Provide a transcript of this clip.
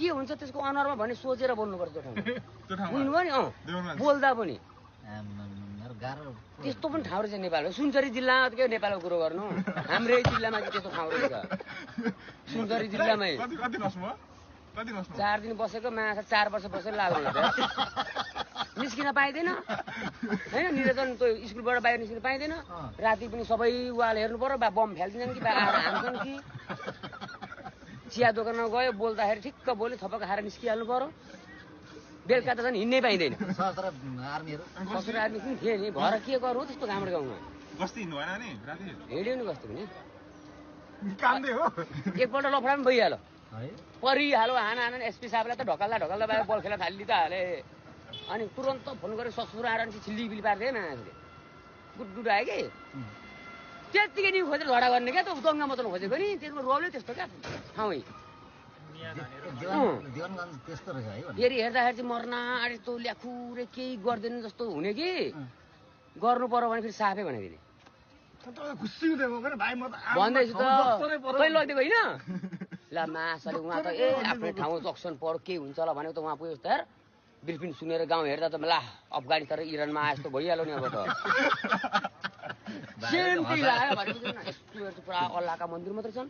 के हुन्छ त्यसको अनुहारमा भन्ने सोचेर बोल्नुपर्छ त्यो ठाउँमा बुझ्नु भयो नि बोल्दा पनि त्यस्तो पनि ठाउँ रहेछ नेपालमा सुनसरी जिल्लामा के नेपालको कुरो गर्नु हाम्रै जिल्लामा चाहिँ त्यस्तो ठाउँ रहेछ सुनसरी जिल्लामै 4 दिन बसेको माछा 4 वर्ष बसेर लाग्नु निस्किन पाइँदैन हैन निरञ्जन त्यो स्कुलबाट बाहिर निस्किन पाइँदैन राति पनि सबै वाल हेर्नु पर्यो बा बम फ्याल्दिन्छन् कि बा आएर हान्छन् कि चिया दोकानमा गयो बोल्दाखेरि ठिक्क बोल्यो थपक्क खाएर निस्किहाल्नु पर्यो बेलुका त झन् हिँड्नै पाइँदैन सशस्त्र आर्मी पनि थिए नि भएर के गर्नु त्यस्तो गाउँबाट गाउँमा गस्ती हिँड्नु भएन नि राति हिँड्यो नि गस्ती पनि कामले हो एकपल्ट लफडा पनि भइहाल्यो परिहाल्यो हाना एसपी साहबलाई त ढकल्दा बाहिर बल खेला थालिदिई त हाले अनि तुरन्त फोन गरेर ससुर आएर छिल्लीबिली पारिदिए मान्छेले गुड आयो कि त्यतिकै नि खोजेर झडा गर्ने क्या त दङ्गा मचाउनु खोजेको नि त्यसमा रोलले त्यस्तो क्या ठाउँ फेरि हेर्दाखेरि चाहिँ मर्ना अरे त्यो ल्याखुरे केही गर्दैन जस्तो हुने कि गर्नु पर्यो भने फेरि साफै भने फेरि भन्दैछु त तै लगिदिएको होइन ल मासले उहाँ त आफ्नै ठाउँ जक्सन पर्यो के हुन्छ होला भनेको त उहाँ पुग्यो त यार बिल्पिन सुनेर गाउँ हेर्दा त ला अफगानिस्तान र इरानमा आए जस्तो भइहाल्यो नि अब त सेम त्यही लाग्यो भनेपछि यस्तो पुरा अल्लाहका मन्दिर मात्रै छन्